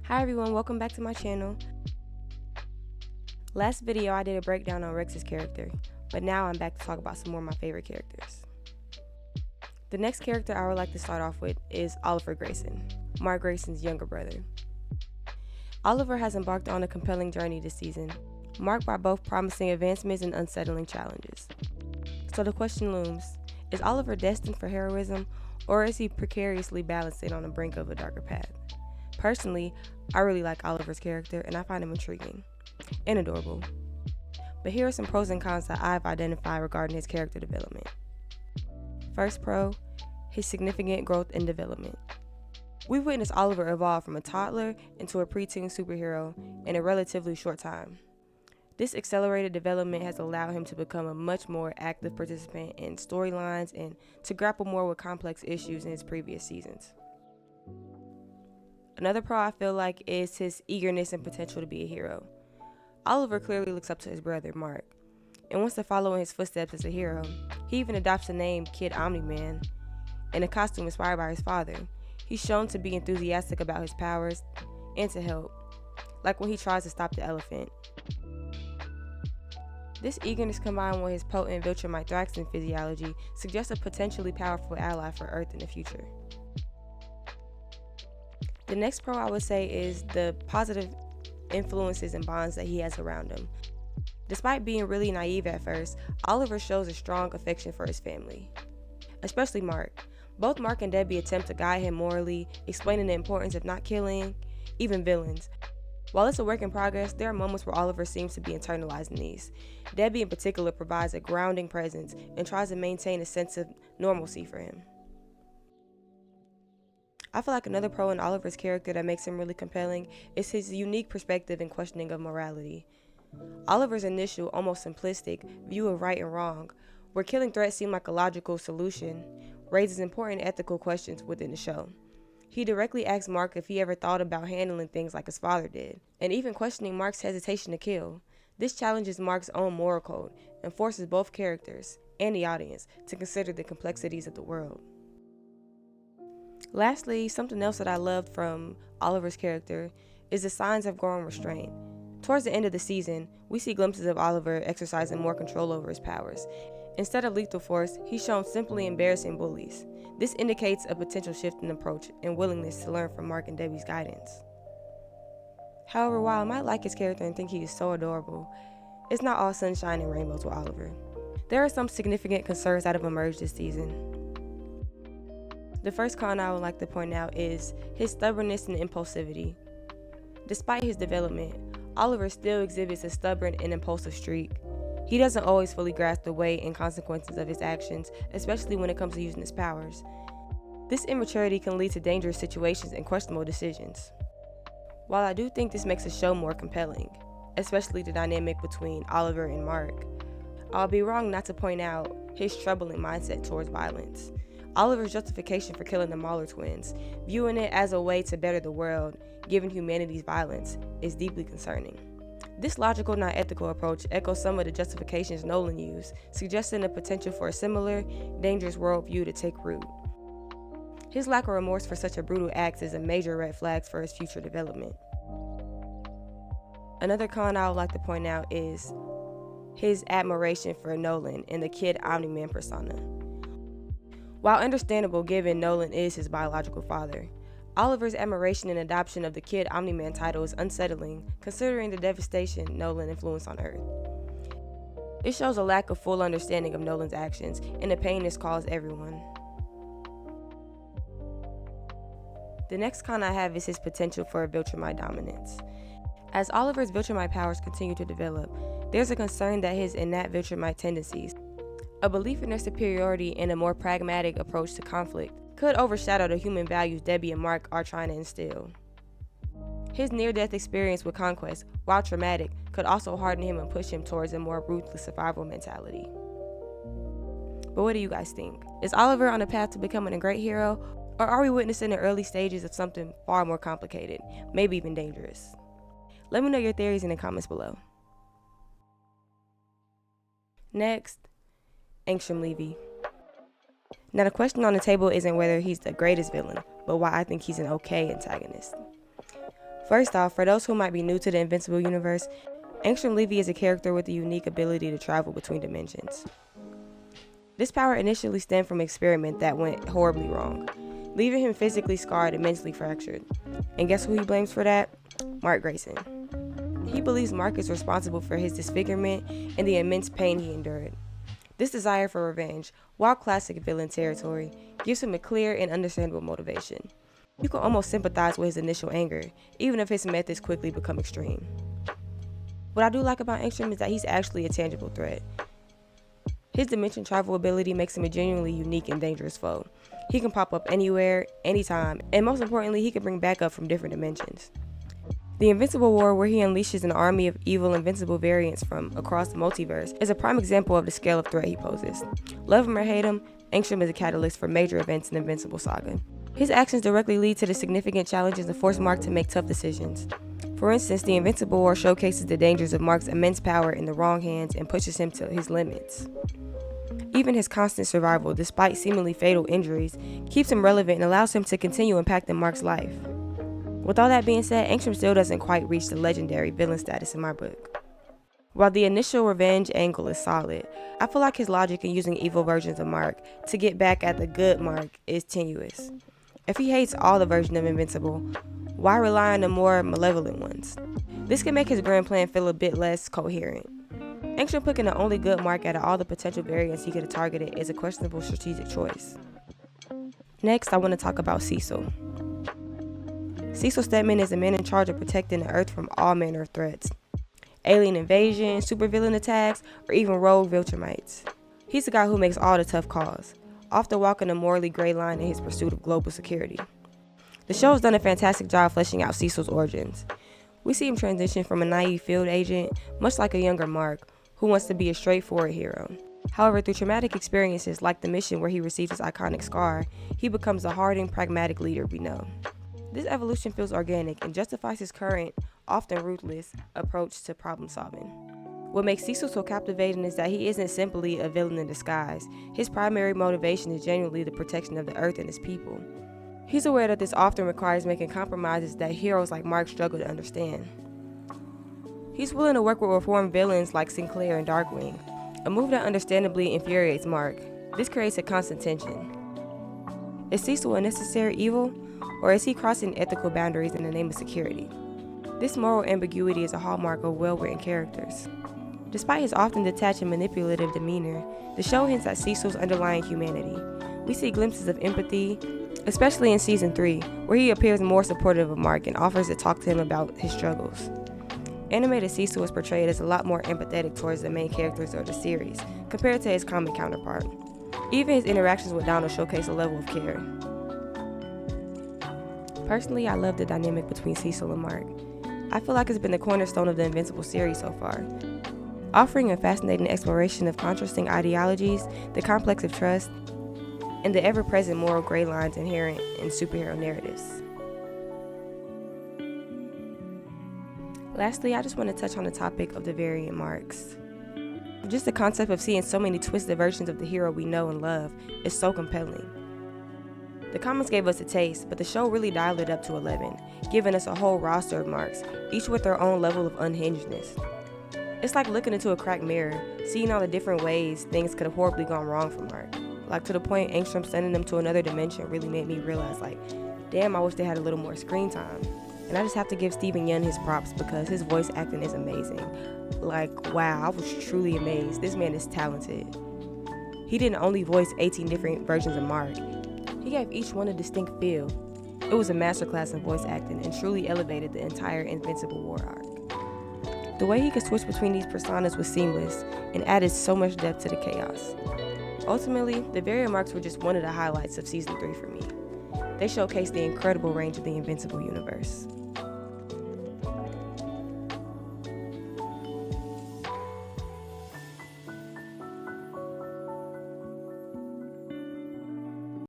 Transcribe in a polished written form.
Hi everyone, welcome back to my channel. Last video I did a breakdown on Rex's character, but now I'm back to talk about some more of my favorite characters. The next character I would like to start off with is Oliver Grayson, Mark Grayson's younger brother. Oliver has embarked on a compelling journey this season, marked by both promising advancements and unsettling challenges. So the question looms, is Oliver destined for heroism, or is he precariously balancing on the brink of a darker path? Personally, I really like Oliver's character and I find him intriguing and adorable. But here are some pros and cons that I've identified regarding his character development. First pro, his significant growth and development. We've witnessed Oliver evolve from a toddler into a preteen superhero in a relatively short time. This accelerated development has allowed him to become a much more active participant in storylines and to grapple more with complex issues in his previous seasons. Another pro I feel like is his eagerness and potential to be a hero. Oliver clearly looks up to his brother, Mark, and wants to follow in his footsteps as a hero. He even adopts the name Kid Omni-Man in a costume inspired by his father. He's shown to be enthusiastic about his powers and to help, like when he tries to stop the elephant. This eagerness combined with his potent Viltrumite-Thraxton physiology suggests a potentially powerful ally for Earth in the future. The next pro I would say is the positive influences and bonds that he has around him. Despite being really naive at first, Oliver shows a strong affection for his family, especially Mark. Both Mark and Debbie attempt to guide him morally, explaining the importance of not killing, even villains. While it's a work in progress, there are moments where Oliver seems to be internalizing these. Debbie in particular provides a grounding presence and tries to maintain a sense of normalcy for him. I feel like another pro in Oliver's character that makes him really compelling is his unique perspective and questioning of morality. Oliver's initial, almost simplistic, view of right and wrong, where killing threats seem like a logical solution, raises important ethical questions within the show. He directly asks Mark if he ever thought about handling things like his father did, and even questioning Mark's hesitation to kill. This challenges Mark's own moral code and forces both characters and the audience to consider the complexities of the world. Lastly, something else that I loved from Oliver's character is the signs of growing restraint. Towards the end of the season, we see glimpses of Oliver exercising more control over his powers. Instead of lethal force, he's shown simply embarrassing bullies. This indicates a potential shift in approach and willingness to learn from Mark and Debbie's guidance. However, while I might like his character and think he is so adorable, it's not all sunshine and rainbows with Oliver. There are some significant concerns that have emerged this season. The first con I would like to point out is his stubbornness and impulsivity. Despite his development, Oliver still exhibits a stubborn and impulsive streak. He doesn't always fully grasp the weight and consequences of his actions, especially when it comes to using his powers. This immaturity can lead to dangerous situations and questionable decisions. While I do think this makes the show more compelling, especially the dynamic between Oliver and Mark, I'll be wrong not to point out his troubling mindset towards violence. Oliver's justification for killing the Mahler twins, viewing it as a way to better the world, given humanity's violence, is deeply concerning. This logical, not ethical approach echoes some of the justifications Nolan used, suggesting the potential for a similar, dangerous worldview to take root. His lack of remorse for such a brutal act is a major red flag for his future development. Another con I would like to point out is his admiration for Nolan and the Kid Omni-Man persona. While understandable given Nolan is his biological father, Oliver's admiration and adoption of the Kid Omni-Man title is unsettling considering the devastation Nolan influenced on Earth. It shows a lack of full understanding of Nolan's actions and the pain this caused everyone. The next con I have is his potential for Viltrumite dominance. As Oliver's Viltrumite powers continue to develop, there's a concern that his innate Viltrumite tendencies, a belief in their superiority and a more pragmatic approach to conflict, could overshadow the human values Debbie and Mark are trying to instill. His near-death experience with conquest, while traumatic, could also harden him and push him towards a more ruthless survival mentality. But what do you guys think? Is Oliver on the path to becoming a great hero, or are we witnessing the early stages of something far more complicated, maybe even dangerous? Let me know your theories in the comments below. Next, Anstrim Levy. Now the question on the table isn't whether he's the greatest villain, but why I think he's an okay antagonist. First off, for those who might be new to the Invincible universe, Anstrim Levy is a character with a unique ability to travel between dimensions. This power initially stemmed from an experiment that went horribly wrong, leaving him physically scarred and mentally fractured. And guess who he blames for that? Mark Grayson. He believes Mark is responsible for his disfigurement and the immense pain he endured. This desire for revenge, while classic villain territory, gives him a clear and understandable motivation. You can almost sympathize with his initial anger, even if his methods quickly become extreme. What I do like about Anstrim is that he's actually a tangible threat. His dimension travel ability makes him a genuinely unique and dangerous foe. He can pop up anywhere, anytime, and most importantly, he can bring backup from different dimensions. The Invincible War, where he unleashes an army of evil Invincible variants from across the multiverse, is a prime example of the scale of threat he poses. Love him or hate him, Anstrim is a catalyst for major events in the Invincible saga. His actions directly lead to the significant challenges that force Mark to make tough decisions. For instance, the Invincible War showcases the dangers of Mark's immense power in the wrong hands and pushes him to his limits. Even his constant survival, despite seemingly fatal injuries, keeps him relevant and allows him to continue impacting Mark's life. With all that being said, Anstrim still doesn't quite reach the legendary villain status in my book. While the initial revenge angle is solid, I feel like his logic in using evil versions of Mark to get back at the good Mark is tenuous. If he hates all the versions of Invincible, why rely on the more malevolent ones? This can make his grand plan feel a bit less coherent. Anstrim picking the only good Mark out of all the potential variants he could have targeted is a questionable strategic choice. Next, I want to talk about Cecil. Cecil Steman is the man in charge of protecting the Earth from all manner of threats. Alien invasion, supervillain attacks, or even rogue Viltrumites. He's the guy who makes all the tough calls, often walking a morally gray line in his pursuit of global security. The show has done a fantastic job fleshing out Cecil's origins. We see him transition from a naive field agent, much like a younger Mark, who wants to be a straightforward hero. However, through traumatic experiences like the mission where he receives his iconic scar, he becomes the hardened, pragmatic leader we know. This evolution feels organic and justifies his current, often ruthless, approach to problem solving. What makes Cecil so captivating is that he isn't simply a villain in disguise. His primary motivation is genuinely the protection of the Earth and its people. He's aware that this often requires making compromises that heroes like Mark struggle to understand. He's willing to work with reformed villains like Sinclair and Darkwing, a move that understandably infuriates Mark. This creates a constant tension. Is Cecil a necessary evil, or is he crossing ethical boundaries in the name of security? This moral ambiguity is a hallmark of well-written characters. Despite his often detached and manipulative demeanor, the show hints at Cecil's underlying humanity. We see glimpses of empathy, especially in Season 3, where he appears more supportive of Mark and offers to talk to him about his struggles. Animated Cecil is portrayed as a lot more empathetic towards the main characters of the series, compared to his comic counterpart. Even his interactions with Donald showcase a level of care. Personally, I love the dynamic between Cecil and Mark. I feel like it's been the cornerstone of the Invincible series so far, offering a fascinating exploration of contrasting ideologies, the complex of trust, and the ever-present moral gray lines inherent in superhero narratives. Lastly, I just want to touch on the topic of the variant marks. Just the concept of seeing so many twisted versions of the hero we know and love is so compelling. The comics gave us a taste, but the show really dialed it up to 11, giving us a whole roster of marks, each with their own level of unhingedness. It's like looking into a cracked mirror, seeing all the different ways things could have horribly gone wrong for Mark. Like to the point Anstrim sending them to another dimension really made me realize, damn, I wish they had a little more screen time. And I just have to give Steven Yeun his props because his voice acting is amazing. Wow, I was truly amazed. This man is talented. He didn't only voice 18 different versions of Mark. He gave each one a distinct feel. It was a masterclass in voice acting and truly elevated the entire Invincible War arc. The way he could switch between these personas was seamless and added so much depth to the chaos. Ultimately, the variant marks were just one of the highlights of Season 3 for me. They showcased the incredible range of the Invincible universe.